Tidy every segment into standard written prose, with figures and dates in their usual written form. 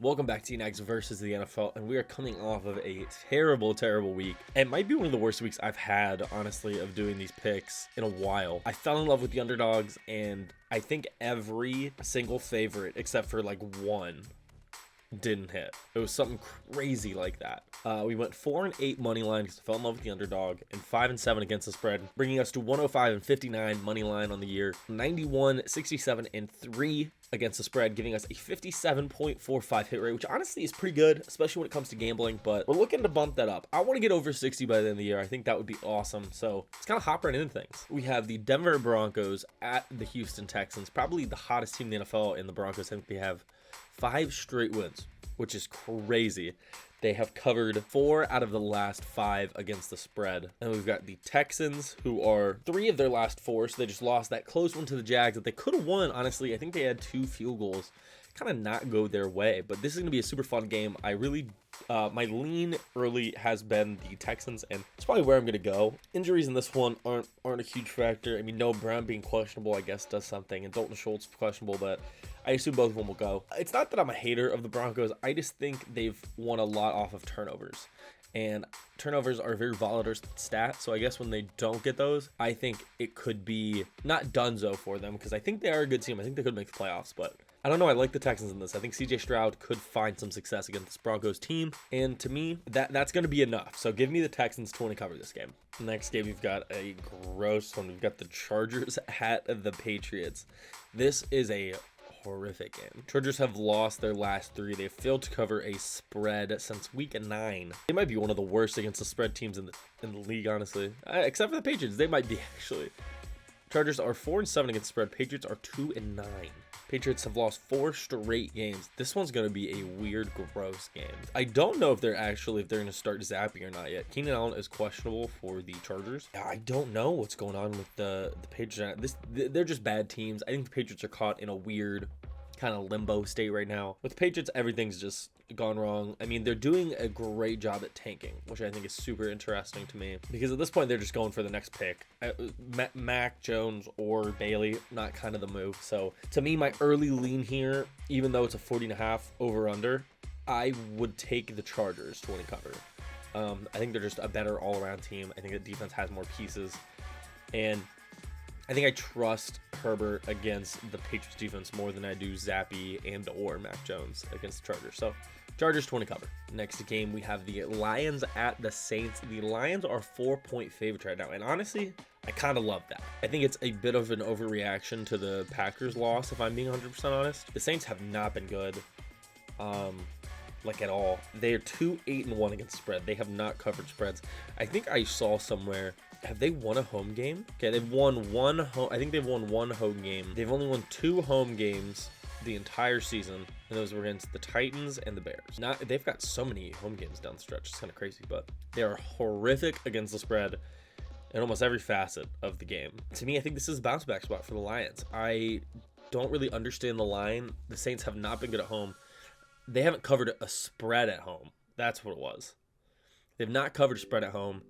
Welcome back to Next versus the NFL, and we are coming off of a terrible week. It might be one of the worst weeks I've had, honestly, of doing these picks in a while. I fell in love with the underdogs, and I think every single favorite, except for like one, didn't hit. It was something crazy like that. We went 4-8 money line because I fell in love with the underdog, and 5-7 against the spread, bringing us to 105-59 money line on the year, 91, 67, and 3 against the spread, giving us a 57.45 hit rate, which honestly is pretty good, especially when it comes to gambling, but we're looking to bump that up. I want to get over 60 by the end of the year. I think that would be awesome. So it's kind of hop right into things. We have the Denver Broncos at the Houston Texans, probably the hottest team in the NFL, and the Broncos, I think they have 5 straight wins, which is crazy. They have covered 4 out of the last 5 against the spread. And we've got the Texans, who are 3 of their last 4, so they just lost that close one to the Jags that they could have won, honestly. I think they had 2 field goals kind of not go their way, but this is going to be a super fun game. I really, my lean early has been the Texans, and it's probably where I'm going to go. Injuries in this one aren't a huge factor. I mean, Noah Brown being questionable, I guess, does something, and Dalton Schultz questionable, but I assume both of them will go. It's not that I'm a hater of the Broncos. I just think they've won a lot off of turnovers, and turnovers are a very volatile stat. So I guess when they don't get those, I think it could be not donezo for them, because I think they are a good team. I think they could make the playoffs, but I don't know. I like the Texans in this. I think CJ Stroud could find some success against this Broncos team, and to me, that's going to be enough. So give me the Texans to win and cover this game. Next game, we've got a gross one. We've got the Chargers at the Patriots. This is a horrific game. Chargers have lost their last 3. They've failed to cover a spread since week 9. They might be one of the worst against the spread teams in the league, honestly. Except for the Patriots, they might be actually. Chargers are 4-7 against the spread. Patriots are 2-9. Patriots have lost 4 straight games. This one's going to be a weird, gross game. I don't know if they're going to start Zappy or not yet. Keenan Allen is questionable for the Chargers. I don't know what's going on with the Patriots. They're just bad teams. I think the Patriots are caught in a weird kind of limbo state right now. With the Patriots, everything's just gone wrong. I mean, they're doing a great job at tanking, which I think is super interesting to me, because at this point they're just going for the next pick. Mac Jones or Bailey, not kind of the move. So to me, my early lean here, even though it's a 40.5 over under, I would take the Chargers to win and cover. I think they're just a better all-around team. I think the defense has more pieces, and I think I trust Herbert against the Patriots defense more than I do Zappy and or Mac Jones against the Chargers. So Chargers 20 cover. Next game, we have the Lions at the Saints. The Lions are 4-point favorites right now, and honestly, I kind of love that. I think it's a bit of an overreaction to the Packers loss, if I'm being 100% honest. The Saints have not been good, like at all. They are 2-8-1 against the spread. They have not covered spreads. I think I saw somewhere, have they won a home game? Okay, they've won one home. I think they've won 1 home game. They've only won 2 home games the entire season, and those were against the Titans and the Bears. They've got so many home games down the stretch. It's kind of crazy, but they are horrific against the spread in almost every facet of the game. To me, I think this is a bounce back spot for the Lions. I don't really understand the line. The Saints have not been good at home. They haven't covered a spread at home. That's what it was. They've not covered a spread at home.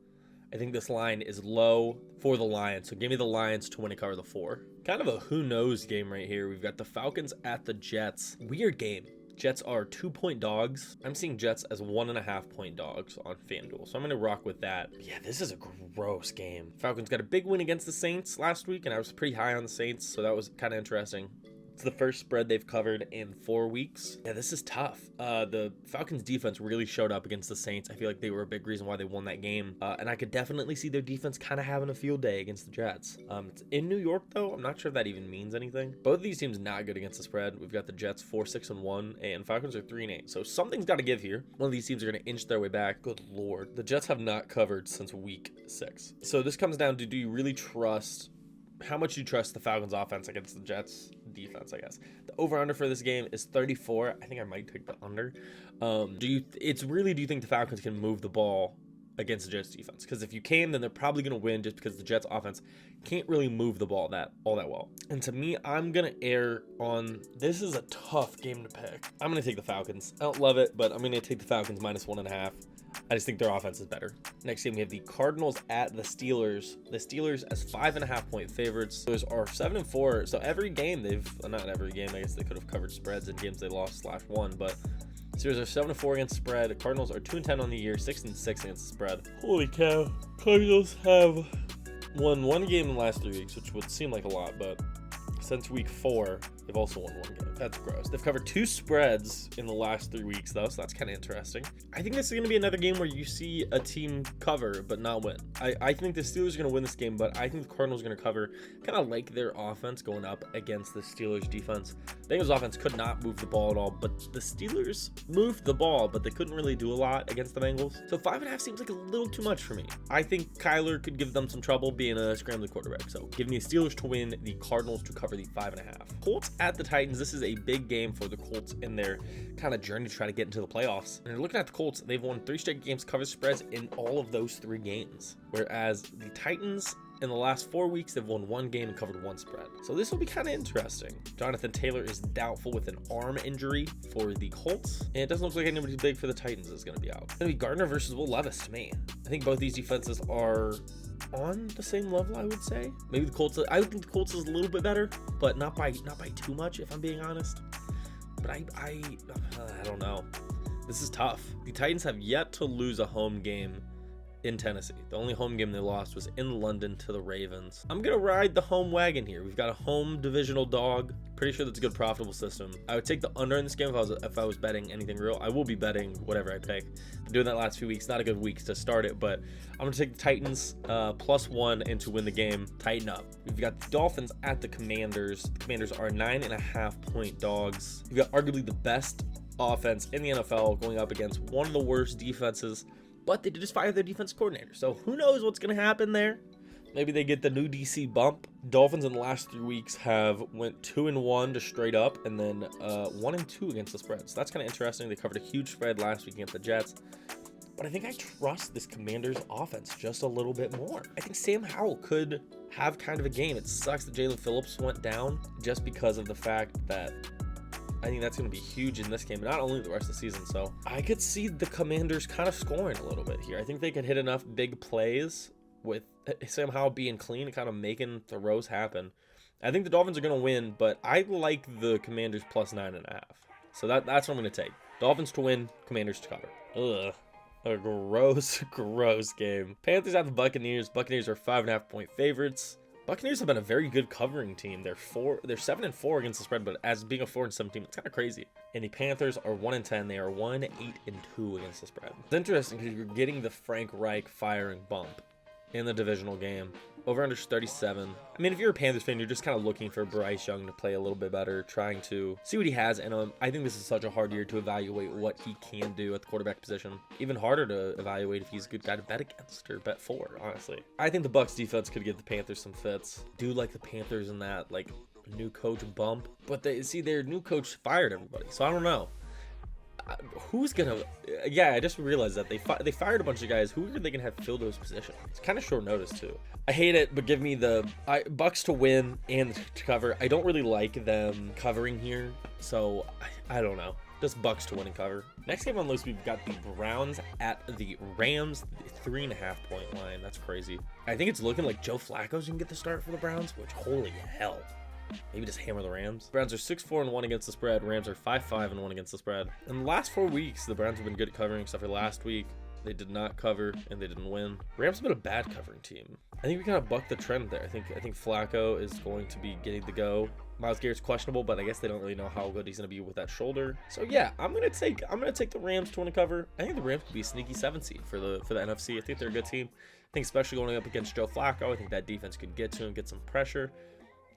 I think this line is low for the Lions, so give me the Lions to win and cover the 4. Kind of a who-knows game right here. We've got the Falcons at the Jets. Weird game. Jets are 2-point dogs. I'm seeing Jets as 1.5-point dogs on FanDuel, so I'm going to rock with that. Yeah, this is a gross game. Falcons got a big win against the Saints last week, and I was pretty high on the Saints, so that was kind of interesting. It's the first spread they've covered in 4 weeks. Yeah, this is tough. The Falcons defense really showed up against the Saints. I feel like they were a big reason why they won that game. And I could definitely see their defense kind of having a field day against the Jets. It's in New York, though. I'm not sure if that even means anything. Both of these teams not good against the spread. We've got the Jets 4-6-1, and Falcons are 3-8. So something's got to give here. One of these teams are going to inch their way back. Good Lord. The Jets have not covered since week 6. So this comes down to, do you really trust... How much do you trust the Falcons offense against the Jets defense, I guess? The over-under for this game is 34. I think I might take the under. Do you think the Falcons can move the ball against the Jets defense? Because if you can, then they're probably going to win, just because the Jets offense can't really move the ball all that well. And to me, I'm going to err on, this is a tough game to pick. I'm going to take the Falcons. I don't love it, but I'm going to take the Falcons minus 1.5. I just think their offense is better. Next game, we have the Cardinals at the Steelers. The Steelers as 5.5-point favorites. Those are 7-4. So every game not every game, I guess they could have covered spreads in games they lost /won, but Steelers are 7-4 against the spread. Cardinals are 2-10 on the year, 6-6 against the spread. Holy cow. Cardinals have won one game in the last 3 weeks, which would seem like a lot, but since week 4, they've also won one game. That's gross. They've covered 2 spreads in the last 3 weeks, though, so that's kind of interesting. I think this is going to be another game where you see a team cover but not win. I think the Steelers are going to win this game, but I think the Cardinals are going to cover. Kind of like their offense going up against the Steelers defense. The Bengals offense could not move the ball at all, but the Steelers moved the ball, but they couldn't really do a lot against the Bengals. So 5.5 seems like a little too much for me. I think Kyler could give them some trouble being a scrambling quarterback. So give me the Steelers to win, the Cardinals to cover the 5.5. Colts at the Titans. This is a big game for the Colts in their kind of journey to try to get into the playoffs. And you're looking at the Colts, they've won 3 straight games, covered spreads in all of those 3 games. Whereas the Titans, in the last 4 weeks, they've won 1 game and covered 1 spread. So this will be kind of interesting. Jonathan Taylor is doubtful with an arm injury for the Colts. And it doesn't look like anybody big for the Titans is going to be out. It's going to be Gardner versus Will Levis to me. I think both these defenses are on the same level, I would say. Maybe the Colts, I would think the Colts is a little bit better, but not by too much, if I'm being honest. But I don't know. This is tough. The Titans have yet to lose a home game in Tennessee. The only home game they lost was in London to the Ravens. I'm gonna ride the home wagon here. We've got a home divisional dog. Pretty sure that's a good profitable system. I would take the under in this game if I was betting anything real. I will be betting whatever I pick. Been doing that last few weeks. Not a good week to start it, but I'm gonna take the Titans +1 and to win the game. Tighten up. We've got the Dolphins at the Commanders. The Commanders are 9.5 point dogs. We've got arguably the best offense in the NFL going up against one of the worst defenses. But they did just fire their defense coordinator. So who knows what's going to happen there? Maybe they get the new DC bump. Dolphins in the last 3 weeks have went 2-1 to straight up and then 1-2 against the spread. So that's kind of interesting. They covered a huge spread last week against the Jets. But I think I trust this Commanders offense just a little bit more. I think Sam Howell could have kind of a game. It sucks that Jalen Phillips went down just because of the fact that I think that's going to be huge in this game, not only the rest of the season. So I could see the Commanders kind of scoring a little bit here. I think they could hit enough big plays with Sam Howell being clean and kind of making throws happen. I think the Dolphins are going to win, but I like the Commanders +9.5. So that's what I'm going to take. Dolphins to win, Commanders to cover. Ugh. A gross game. Panthers at the Buccaneers. Buccaneers are 5.5 point favorites. Buccaneers have been a very good covering team. They're 7-4 against the spread, but as being a 4-7 team, it's kind of crazy. And the Panthers are 1-10. They are 1-8-2 against the spread. It's interesting because you're getting the Frank Reich firing bump in the divisional game. Over under 37. I mean, if you're a Panthers fan, you're just kind of looking for Bryce Young to play a little bit better, trying to see what he has. And I think this is such a hard year to evaluate what he can do at the quarterback position. Even harder to evaluate if he's a good guy to bet against or bet for, honestly. I think the Bucs defense could give the Panthers some fits. Do like the Panthers in that, like, new coach bump. But their new coach fired everybody. So I don't know. Who's gonna? Yeah, I just realized that they fired a bunch of guys. Who are they gonna have fill those positions? It's kind of short notice too. I hate it, but give me the Bucks to win and to cover. I don't really like them covering here, so I don't know. Just Bucks to win and cover. Next game on the list, we've got the Browns at the Rams, the 3.5 point line. That's crazy. I think it's looking like Joe Flacco's gonna get the start for the Browns, which holy hell. Maybe just hammer the Rams. Browns are 6-4-1 against the spread. Rams are 5-5-1 against the spread. In the last 4 weeks, the Browns have been good at covering, except for last week. They did not cover and they didn't win. Rams have been a bad covering team. I think we kind of bucked the trend there. I think Flacco is going to be getting the go. Myles Garrett's questionable, but I guess they don't really know how good he's going to be with that shoulder. So yeah, I'm gonna take the Rams to win a cover. I think the Rams could be a sneaky 7 seed for the NFC. I think they're a good team. I think especially going up against Joe Flacco, I think that defense could get to him, get some pressure.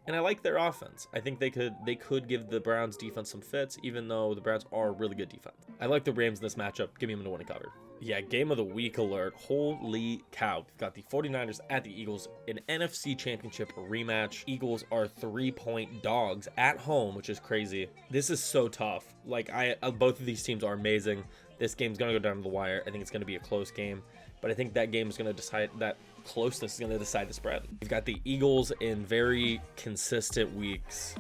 And I like their offense. I think they could give the Browns defense some fits, even though the Browns are a really good defense. I like the Rams in this matchup. Give me them to win a cover. Yeah, game of the week alert. Holy cow. We've got the 49ers at the Eagles, an NFC Championship rematch. Eagles are 3-point dogs at home, which is crazy. This is so tough. Like, both of these teams are amazing. This game's going to go down to the wire. I think it's going to be a close game. But I think that game is going to decide, that closeness is going to decide the spread. We've got the Eagles in very consistent weeks,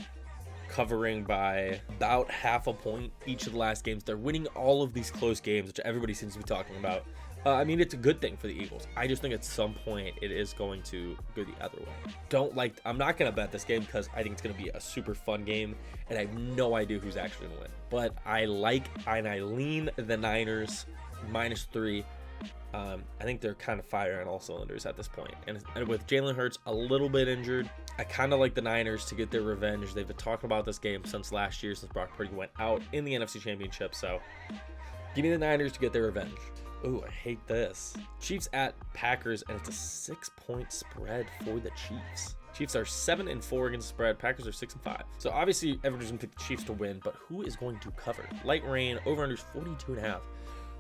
covering by about half a point each of the last games. They're winning all of these close games, which everybody seems to be talking about. I mean, it's a good thing for the Eagles. I just think at some point it is going to go the other way. I'm not going to bet this game because I think it's going to be a super fun game, and I have no idea who's actually going to win. But I lean the Niners -3. I think they're kind of firing on all cylinders at this point. And with Jalen Hurts a little bit injured, I kind of like the Niners to get their revenge. They've been talking about this game since last year, since Brock Purdy went out in the NFC Championship. So give me the Niners to get their revenge. Ooh, I hate this. Chiefs at Packers, and it's a 6-point spread for the Chiefs. Chiefs are 7-4 against the spread. Packers are 6-5. So obviously everyone's gonna pick the Chiefs to win, but who is going to cover? Light rain, over/unders 42.5.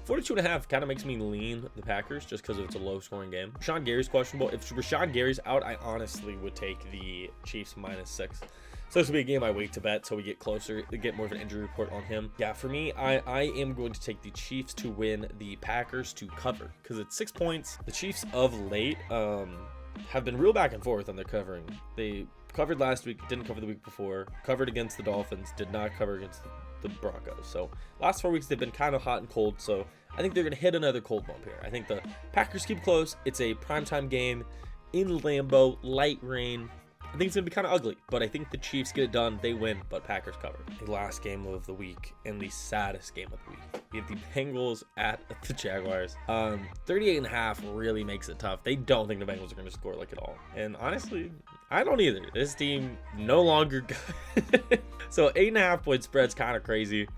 42.5 kind of makes me lean the Packers just because it's a low-scoring game. Rashawn Gary's questionable. If Rashawn Gary's out, I honestly would take the Chiefs -6. So this will be a game I wait to bet so we get closer, to get more of an injury report on him. Yeah, for me, I am going to take the Chiefs to win, the Packers to cover, because it's 6 points. The Chiefs of late have been real back and forth on their covering. They covered last week, didn't cover the week before, covered against the Dolphins, did not cover against the Broncos. So last 4 weeks they've been kind of hot and cold, so I think they're going to hit another cold bump here. I think the Packers keep close. It's a primetime game in Lambeau, light rain. I think it's going to be kind of ugly, but I think the Chiefs get it done. They win, but Packers cover. The last game of the week and the saddest game of the week. We have the Bengals at the Jaguars. 38.5 really makes it tough. They don't think the Bengals are going to score like at all. And honestly, I don't either. This team no longer good. So 8.5-point spread's kind of crazy,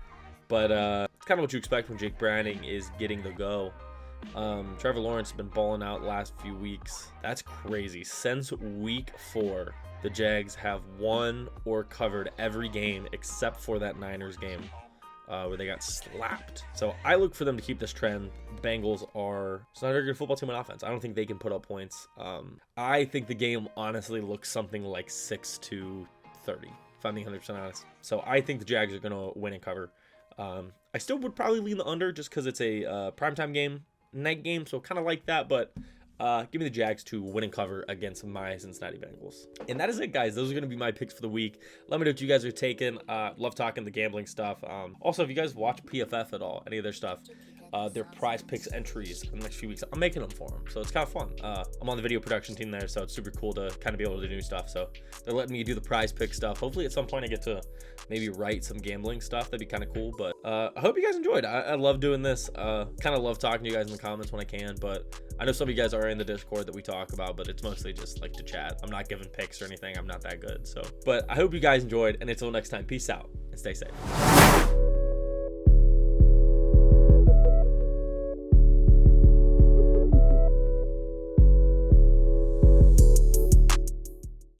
but it's kind of what you expect when Jake Browning is getting the go. Trevor Lawrence has been balling out the last few weeks. That's crazy. Since week 4, the Jags have won or covered every game except for that Niners game where they got slapped. So I look for them to keep this trend. The Bengals are, it's not a very good football team on offense. I don't think they can put up points. I think the game honestly looks something like 6-30, if I'm being 100% honest. So I think the Jags are going to win and cover. I still would probably lean the under just because it's a primetime game, night game, so kind of like that, but give me the Jags to win and cover against my Cincinnati Bengals. And that is it, guys. Those are going to be my picks for the week. Let me know what you guys are taking. Love talking the gambling stuff. Also, if you guys watch PFF at all, any of their stuff, their prize picks entries in the next few weeks, I'm making them for them, so it's kind of fun. I'm on the video production team there, so it's super cool to kind of be able to do new stuff. So they're letting me do the prize pick stuff. Hopefully at some point I get to maybe write some gambling stuff. That'd be kind of cool. But I hope you guys enjoyed. I love doing this. Kind of love talking to you guys in the comments when I can, but I know some of you guys are in the Discord that we talk about, but it's mostly just like to chat. I'm not giving picks or anything. I'm not that good. So, but I hope you guys enjoyed, and until next time, peace out and stay safe.